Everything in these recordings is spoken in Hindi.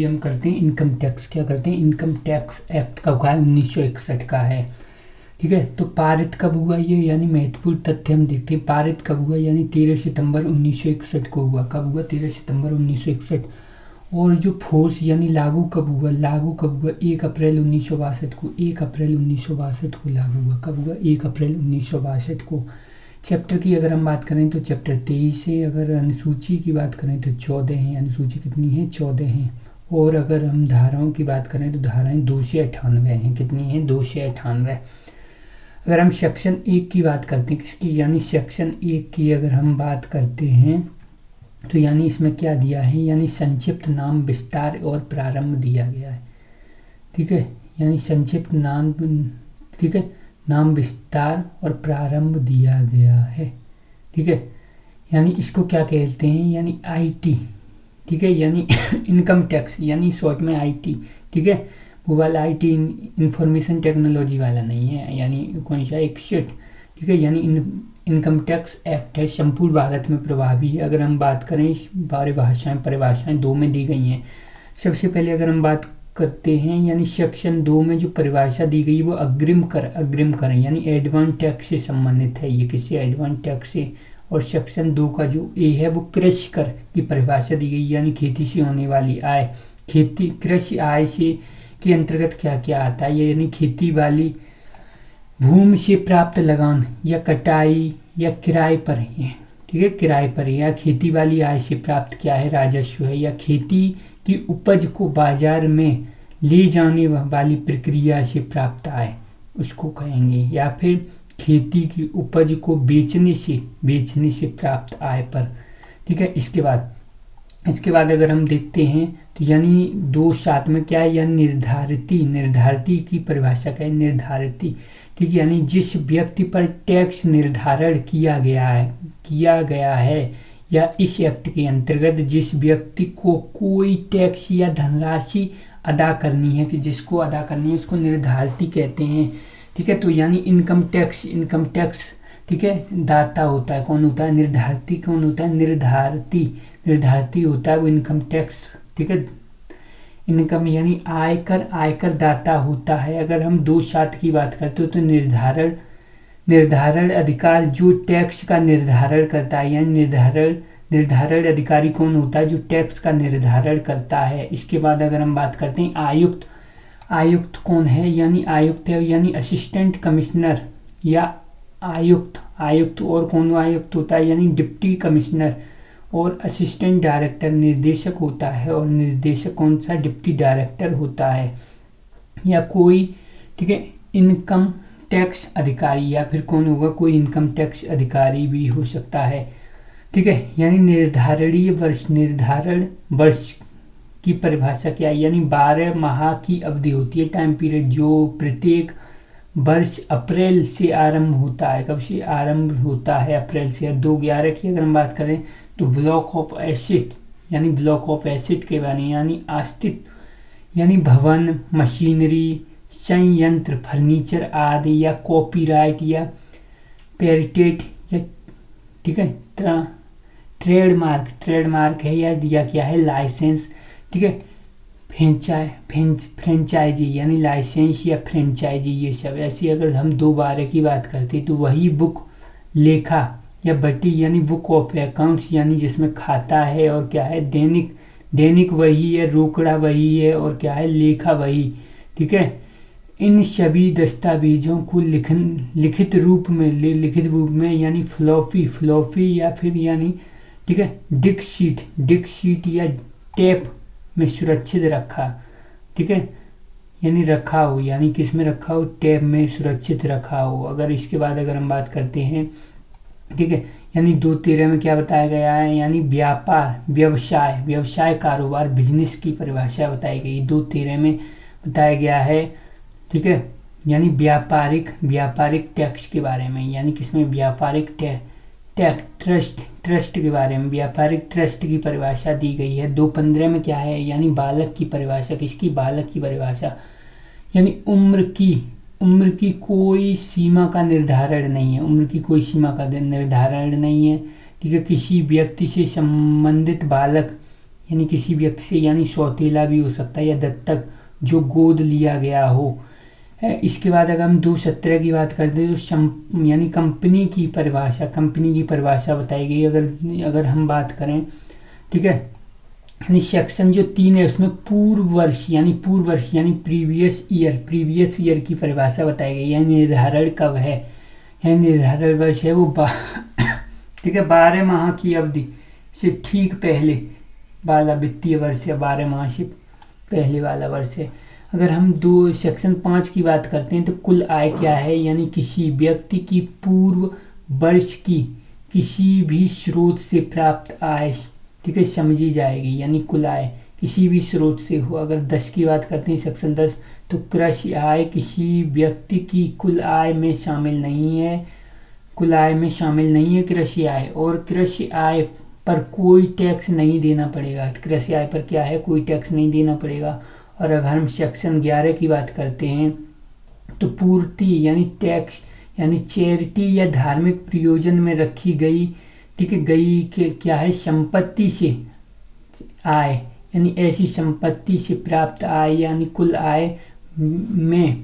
हम करते हैं इनकम टैक्स। क्या करते हैं? इनकम टैक्स एक्ट कब का है? 1961 का है। ठीक है, तो पारित कब हुआ ये, यानी महत्वपूर्ण तथ्य हम देखते हैं। पारित कब हुआ, यानी 13 सितंबर 1961 को हुआ। कब हुआ? 13 सितंबर 1961। और जो फोर्स यानी लागू कब हुआ? लागू कब हुआ? 1 अप्रैल 1962 को। 1 अप्रैल 1962 को लागू हुआ। कब हुआ? 1 अप्रैल 1962 को। चैप्टर की अगर हम बात करें तो चैप्टर 23 है। अगर अनुसूची की बात करें तो 14 है। अनुसूची कितनी है? 14 है। और अगर हम धाराओं की बात करें तो धाराएं 298 हैं। कितनी हैं? 298। अगर हम सेक्शन 1 की बात करते हैं, किसकी? यानी सेक्शन 1 की अगर हम बात करते हैं तो यानी इसमें क्या दिया है? यानी संक्षिप्त नाम, विस्तार और प्रारंभ दिया गया है। ठीक है, यानी संक्षिप्त नाम, ठीक है, नाम, विस्तार और प्रारंभ दिया गया है। ठीक है, यानी इसको क्या कहते हैं? यानी आईटी। ठीक है, यानी इनकम टैक्स, यानी शॉर्ट में आईटी। ठीक है, वो वाला आईटी इंफॉर्मेशन टेक्नोलॉजी वाला नहीं है, यानी कौन सा? 61। ठीक है, यानी इनकम टैक्स एक्ट है, संपूर्ण भारत में प्रभावी है। अगर हम बात करें, बारह भाषाएं, परिभाषाएं 2 में दी गई हैं। सबसे पहले अगर हम बात करते हैं, यानी सेक्शन 2 में जो परिभाषा दी गई वो अग्रिम कर यानी एडवांस टैक्स से संबंधित है। ये किसी एडवांस टैक्स से। और सेक्शन 2 का जो ए है वो कृषि कर की परिभाषा दी गई, यानी खेती से होने वाली आय। खेती, कृषि आय से के अंतर्गत क्या क्या आता है? यानी खेती वाली भूमि से प्राप्त लगान या कटाई या किराए पर है। ठीक है, किराए पर है। या खेती वाली आय से प्राप्त क्या है? राजस्व है। या खेती की उपज को बाजार में ले जाने वाली प्रक्रिया से प्राप्त आय, उसको कहेंगे। या फिर खेती की उपज को बेचने से प्राप्त आय पर। ठीक है, इसके बाद अगर हम देखते हैं तो यानी 2(7) में क्या है? या निर्धारिती की परिभाषा क्या है? निर्धारिती। ठीक है, यानी जिस व्यक्ति पर टैक्स निर्धारण किया गया है या इस एक्ट के अंतर्गत जिस व्यक्ति को कोई टैक्स या धनराशि अदा करनी है, कि जिसको अदा करनी है उसको निर्धारिती कहते हैं। ठीक है, तो यानी इनकम टैक्स ठीक है दाता होता है। कौन होता है? निर्धारिती। कौन होता है? निर्धारिती होता है वो इनकम टैक्स। ठीक है, इनकम यानी आयकर दाता होता है। अगर हम 2(7) की बात करते हो तो निर्धारण अधिकार जो टैक्स का निर्धारण करता है, यानी निर्धारण अधिकारी कौन होता है? जो टैक्स का निर्धारण करता है। इसके बाद अगर हम बात करते हैं आयुक्त कौन है? यानी आयुक्त है, यानी असिस्टेंट कमिश्नर या आयुक्त। और कौन आयुक्त होता है? यानी डिप्टी कमिश्नर। और असिस्टेंट डायरेक्टर निर्देशक होता है। और निर्देशक कौन सा? डिप्टी डायरेक्टर होता है। या कोई, ठीक है, इनकम टैक्स अधिकारी, या फिर कौन होगा? कोई इनकम टैक्स अधिकारी भी हो सकता है। ठीक है, यानी निर्धारण वर्ष की परिभाषा क्या है? यानी 12 माह की अवधि होती है, टाइम पीरियड, जो प्रत्येक वर्ष अप्रैल से आरंभ होता है। कब से आरंभ होता है? अप्रैल से। 2(11) की अगर हम बात करें तो ब्लॉक ऑफ एसेट के बारे में, यानी आस्तिक, यानी भवन, मशीनरी, संयंत्र, फर्नीचर आदि, या कॉपीराइट या पेटेंट, या ठीक है ट्रेडमार्क है, या क्या है? लाइसेंस। ठीक है, फ्रेंचाइजी, यानी लाइसेंस या फ्रेंचाइजी, ये सब। ऐसी अगर हम 2(12) की बात करते तो वही बुक, लेखा या बटी, यानी बुक ऑफ अकाउंट्स, यानी जिसमें खाता है। और क्या है? दैनिक वही है, रोकड़ा वही है, और क्या है? लेखा वही। ठीक है, इन सभी दस्तावेजों को लिखित रूप में यानी फ्लॉपी या फिर यानी, ठीक है, डिस्क शीट या टेप में सुरक्षित रखा। ठीक है, यानी रखा हो, यानी किस में रखा हो? टेप में सुरक्षित रखा हो। अगर इसके बाद अगर हम बात करते हैं, ठीक है, यानी 2(13) में क्या बताया गया है? यानी व्यवसाय, कारोबार, बिजनेस की परिभाषा बताई गई 2(13) में बताया गया है। ठीक है, यानी व्यापारिक टैक्स के बारे में, यानी किसमें? व्यापारिक ट्रस्ट के बारे में, व्यापारिक ट्रस्ट की परिभाषा दी गई है। 2(15) में क्या है? यानी बालक की परिभाषा। किसकी? बालक की परिभाषा। यानी उम्र की कोई सीमा का निर्धारण नहीं है। उम्र की कोई सीमा का निर्धारण नहीं है। ठीक है, किसी व्यक्ति से संबंधित बालक यानी किसी व्यक्ति से, यानी सौतेला भी हो सकता है, या दत्तक जो गोद लिया गया हो। इसके बाद अगर हम 217 की बात करते हैं तो यानी कंपनी की परिभाषा बताई गई। अगर हम बात करें, ठीक है, यानी सेक्शन जो 3 है उसमें पूर्व वर्ष यानी प्रीवियस ईयर की परिभाषा बताई गई। यानी निर्धारण कब है, यानी निर्धारण वर्ष है वो ठीक है 12 माह की अवधि से ठीक पहले वाला वित्तीय वर्ष है, 12 माह से पहले वाला वर्ष है। अगर हम सेक्शन 5 की बात करते हैं तो कुल आय क्या है, यानी किसी व्यक्ति की पूर्व वर्ष की किसी भी स्रोत से प्राप्त आय, ठीक है, समझी जाएगी। यानी कुल आय किसी भी स्रोत से हो। अगर 10 की बात करते हैं सेक्शन 10 तो कृषि आय किसी व्यक्ति की कुल आय में शामिल नहीं है, कृषि आय, और कृषि आय पर कोई टैक्स नहीं देना पड़ेगा। कृषि आय पर क्या है, कोई टैक्स नहीं देना पड़ेगा। और अगर हम सेक्शन 11 की बात करते हैं तो पूर्ति यानी टैक्स यानी चैरिटी या धार्मिक प्रयोजन में रखी गई, ठीक है, क्या है संपत्ति से आय, यानी ऐसी संपत्ति से प्राप्त आय, यानी कुल आय में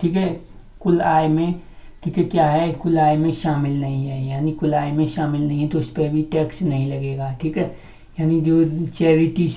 ठीक है, कुल आय में, ठीक है, क्या है, कुल आय में शामिल नहीं है। यानी कुल आय में शामिल नहीं है तो उस पर भी टैक्स नहीं लगेगा, ठीक है। यानी जो चैरिटी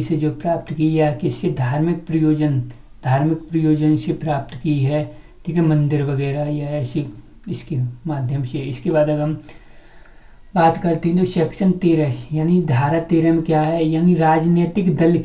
से जो प्राप्त की या किसी धार्मिक प्रयोजन से प्राप्त की है, ठीक है, मंदिर वगैरह या ऐसी इसके माध्यम से। इसके बाद अगर हम बात करते हैं तो सेक्शन 13 यानी धारा 13 में क्या है, यानी राजनीतिक दल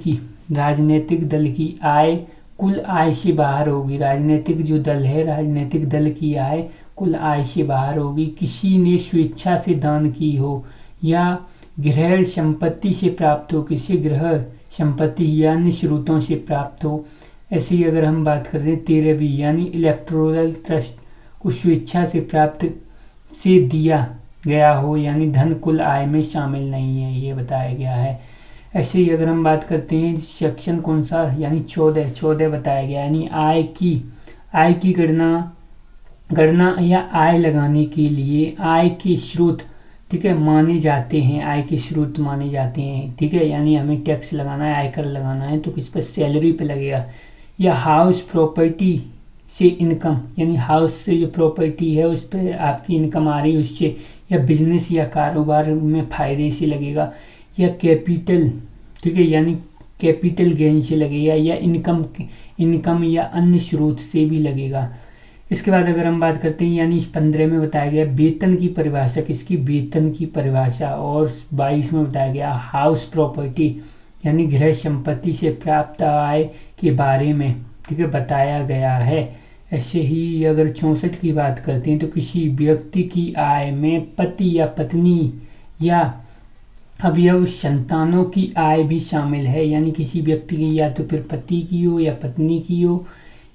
की आय कुल आय से बाहर होगी। राजनीतिक जो दल है, राजनीतिक दल की आय कुल आय से बाहर होगी। किसी ने स्वेच्छा से दान की हो या गृह संपत्ति से प्राप्त हो, किसी गृह संपत्ति या अन्य स्रोतों से प्राप्त हो। ऐसे ही अगर हम बात करते हैं 13B यानी इलेक्टोरल ट्रस्ट को स्वेच्छा से प्राप्त से दिया गया हो, यानी धन कुल आय में शामिल नहीं है, ये बताया गया है। ऐसे ही अगर हम बात करते हैं सेक्शन कौन सा, यानी 14 बताया गया, यानी आय की गणना या आय लगाने के लिए आय के स्रोत, ठीक है, माने जाते हैं, ठीक है। यानी हमें टैक्स लगाना है, आयकर लगाना है तो किस पर, सैलरी पे लगेगा, या हाउस प्रॉपर्टी से इनकम, यानी हाउस से जो प्रॉपर्टी है उस पर आपकी इनकम आ रही है उससे, या बिजनेस या कारोबार में फ़ायदे से लगेगा, या कैपिटल, ठीक है, यानी कैपिटल गेन से लगेगा, या इनकम या अन्य स्रोत से भी लगेगा। इसके बाद अगर हम बात करते हैं यानी 15 में बताया गया वेतन की परिभाषा, किसकी, वेतन की परिभाषा, और 22 में बताया गया हाउस प्रॉपर्टी यानी गृह संपत्ति से प्राप्त आय के बारे में, ठीक है, बताया गया है। ऐसे ही अगर 64 की बात करते हैं तो किसी व्यक्ति की आय में पति या पत्नी या अवयव संतानों की आय भी शामिल है। यानी किसी व्यक्ति की या तो फिर पति की हो या पत्नी की हो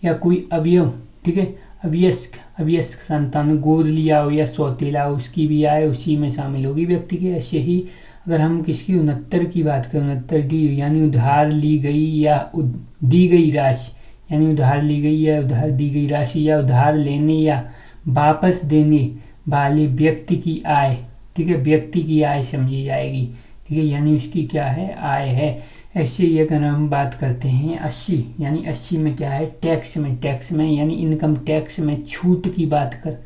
या कोई अवयव, ठीक है, अवयस्क संतान गोद लिया हो या सौतेला हो, उसकी भी आय उसी में शामिल होगी व्यक्ति के। ऐसे ही अगर हम किसकी 69 की बात करें, 69D यानी उधार ली गई या दी गई राशि, यानी उधार ली गई या उधार दी गई राशि, या उधार लेने या वापस देने वाले व्यक्ति की आय, ठीक है, व्यक्ति की आय समझी जाएगी, ठीक है, यानी उसकी क्या है, आय है। ऐसे ही अगर हम बात करते हैं 80 यानी 80 में क्या है, टैक्स में यानी इनकम टैक्स में छूट की बात कर,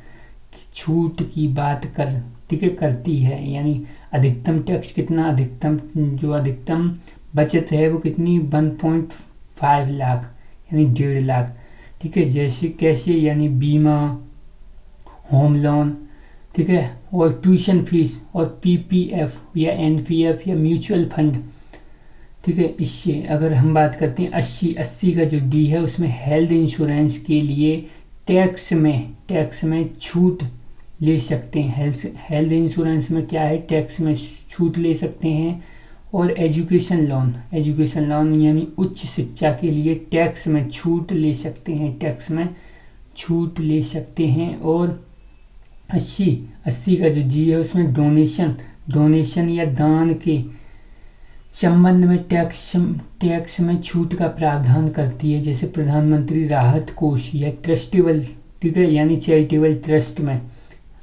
ठीक है, करती है। यानी अधिकतम टैक्स कितना, अधिकतम बचत है वो कितनी, 1.5 लाख यानी 1.5 लाख, ठीक है। जैसे कैसे, यानी बीमा, होम लोन, ठीक है, और ट्यूशन फीस, और PPF या NPF या म्यूचुअल फंड, ठीक है। इससे अगर हम बात करते हैं 80 का जो D है उसमें हेल्थ इंश्योरेंस के लिए टैक्स में छूट ले सकते हैं। हेल्थ इंश्योरेंस में क्या है, टैक्स में छूट ले सकते हैं। और एजुकेशन लोन यानी उच्च शिक्षा के लिए टैक्स में छूट ले सकते हैं। और 80 का जो G है उसमें डोनेशन या दान के संबंध में टैक्स में छूट का प्रावधान करती है। जैसे प्रधानमंत्री राहत कोष या ट्रस्टेबल, ठीक है, यानी चैरिटेबल ट्रस्ट में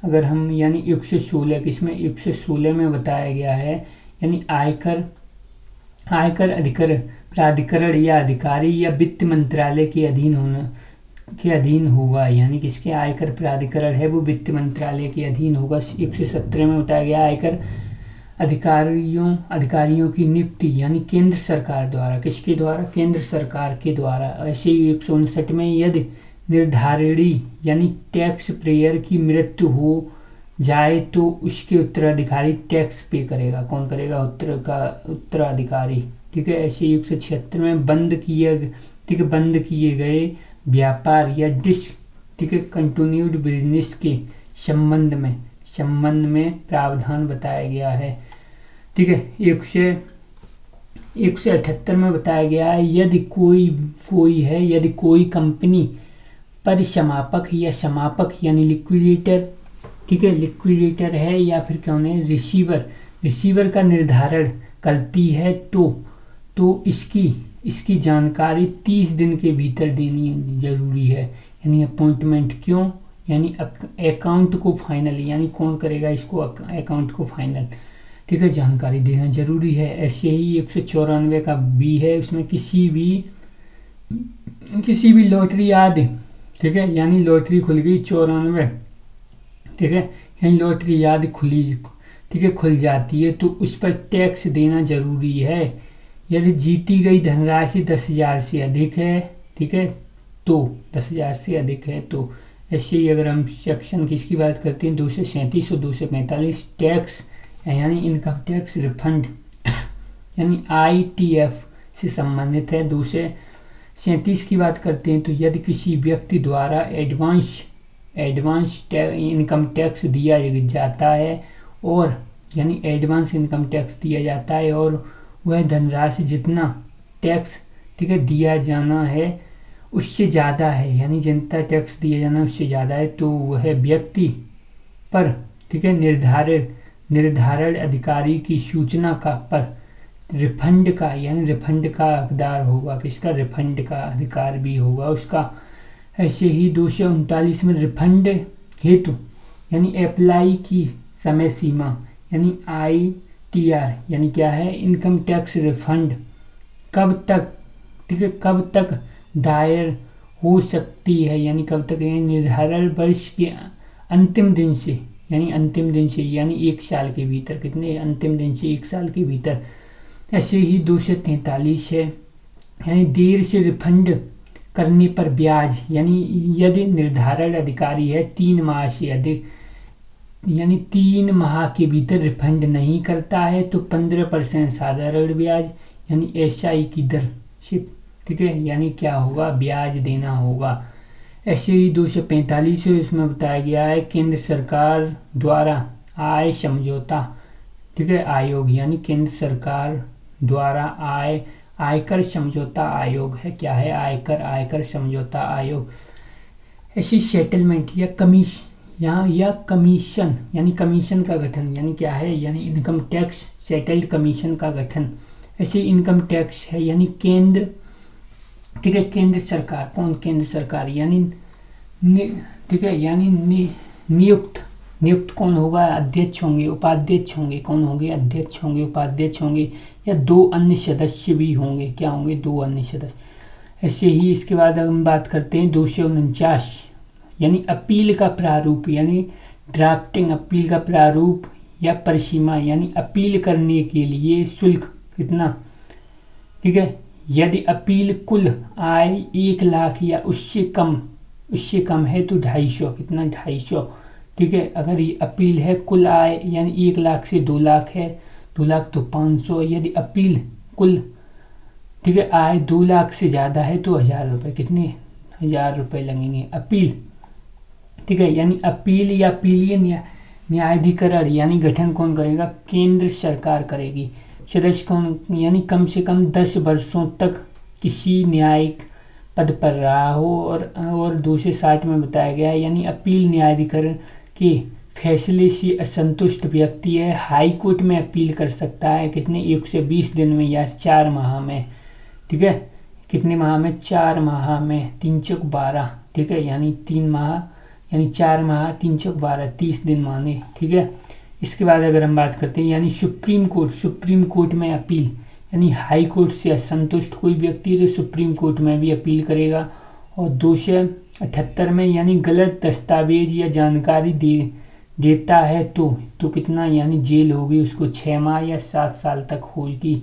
अगर हम, यानी 116 किसमें, 116 में बताया गया है, यानी आयकर आयकर प्राधिकरण या अधिकारी या वित्त मंत्रालय के अधीन होगा, यानी किसके आयकर प्राधिकरण है वो वित्त मंत्रालय के अधीन होगा। 117 में बताया गया आयकर अधिकारियों की नियुक्ति यानी केंद्र सरकार द्वारा, किसके द्वारा, केंद्र सरकार के द्वारा। ऐसे ही 159 में यदि निर्धारिणी यानी टैक्स पेयर की मृत्यु हो जाए तो उसके उत्तराधिकारी टैक्स पे करेगा। कौन करेगा, उत्तराधिकारी। ठीक है। ऐसे ही 176 में बंद किए गए व्यापार या कंटिन्यूड बिजनेस के संबंध में प्रावधान बताया गया है। ठीक है। 178 में बताया गया है यदि कोई कंपनी परिसमापक या समापक यानी लिक्विडेटर, ठीक है, लिक्विडेटर है या फिर क्या होने रिसीवर का निर्धारण करती है तो इसकी जानकारी 30 दिन के भीतर देनी जरूरी है। यानी अपॉइंटमेंट क्यों, यानी अकाउंट को फाइनल, यानी कौन करेगा इसको, अकाउंट को फाइनल, ठीक है, जानकारी देना जरूरी है। ऐसे ही 194 का बी है, उसमें किसी भी लॉटरी आदि, ठीक है, यानी लॉटरी खुल गई 94, ठीक है, यानी लॉटरी आदि खुल जाती है तो उस पर टैक्स देना जरूरी है। यदि जीती गई धनराशि 10,000 से अधिक है, ठीक है, तो 10,000 से अधिक है तो। ऐसे ही अगर हम सेक्शन किसकी बात करते हैं 237 और 245 टैक्स यानी इनकम टैक्स रिफंड यानी ITF से संबंधित है। 237 की बात करते हैं तो यदि किसी व्यक्ति द्वारा एडवांस इनकम टैक्स दिया जाता है और यानी एडवांस इनकम टैक्स दिया जाता है और वह धनराशि जितना टैक्स, ठीक है, दिया जाना है उससे ज़्यादा है, यानी जितना टैक्स दिया जाना है उससे ज़्यादा है तो वह व्यक्ति पर, ठीक है, निर्धारण अधिकारी की सूचना पर रिफंड का हकदार होगा। किसका, रिफंड का अधिकार भी होगा उसका। ऐसे ही 239 में रिफंड हेतु यानी अप्लाई की समय सीमा यानी ITR यानी क्या है, इनकम टैक्स रिफंड कब तक, ठीक है, कब तक दायर हो सकती है, यानी कब तक, निर्धारण वर्ष के अंतिम दिन से यानी 1 साल के भीतर, कितने, अंतिम दिन से 1 साल के भीतर। ऐसे ही 243 है, यानी देर से रिफंड करने पर ब्याज, यानी यदि निर्धारण अधिकारी है 3 माह से अधिक, यानी 3 माह के भीतर रिफंड नहीं करता है तो 15% साधारण ब्याज यानी SI की दर से, ठीक है, यानी क्या होगा, ब्याज देना होगा। ऐसे ही 245 है, इसमें बताया गया है केंद्र सरकार द्वारा आय समझौता, ठीक है, आयोग यानी केंद्र सरकार द्वारा आयकर समझौता आयोग है। क्या है, आयकर समझौता आयोग। ऐसी सेटलमेंट या कमीशन यानी कमीशन का गठन, यानी क्या है, यानी इनकम टैक्स सेटल्ड कमीशन का गठन। ऐसे इनकम टैक्स है यानी केंद्र, ठीक है, केंद्र सरकार, कौन, केंद्र सरकार यानी ठीक है, यानी नियुक्त कौन होगा, अध्यक्ष होंगे, उपाध्यक्ष होंगे, कौन होंगे, अध्यक्ष होंगे, उपाध्यक्ष होंगे या 2 अन्य सदस्य भी होंगे। क्या होंगे, 2 अन्य सदस्य। ऐसे ही इसके बाद हम बात करते हैं 249 यानी अपील का प्रारूप यानी ड्राफ्टिंग, अपील का प्रारूप या परिसीमा यानी अपील करने के लिए शुल्क कितना, ठीक है, यदि अपील कुल आय 1 लाख या उससे कम है तो 250, कितना, 250, ठीक है। अगर ये अपील है कुल आय यानी 1 लाख से 2 लाख है, 2 लाख तो 500, यदि अपील कुल, ठीक है, आय 2 लाख से ज़्यादा है तो 1000 रुपये, कितने, 1000 रुपये लगेंगे अपील, ठीक है, यानी अपील या अपीलीय न्यायाधिकरण यानी गठन कौन करेगा, केंद्र सरकार करेगी। सदस्य कौन, यानी कम से कम 10 वर्षों तक किसी न्यायिक पद पर रहा हो और 260 में बताया गया है यानी अपील न्यायाधिकरण के फैसले से असंतुष्ट व्यक्ति है हाई कोर्ट में अपील कर सकता है, कितने, 120 दिन में या 4 माह में, ठीक है, कितने माह में, 4 माह में, 3 चौक 12, ठीक है, यानी 3 माह यानी 4 माह 3 चौक 12, 30 दिन माने, ठीक है। इसके बाद अगर हम बात करते हैं यानी सुप्रीम कोर्ट में अपील यानी हाई कोर्ट से असंतुष्ट कोई व्यक्ति है तो सुप्रीम कोर्ट में भी अपील करेगा। और 278 में यानी गलत दस्तावेज या जानकारी देता है तो कितना यानी जेल होगी उसको 6 माह या 7 साल तक होगी।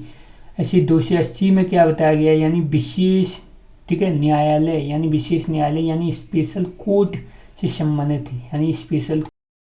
ऐसे 280 में क्या बताया गया यानी विशेष, ठीक है, न्यायालय यानी विशेष न्यायालय यानी स्पेशल कोर्ट से संबंधित है, यानी स्पेशल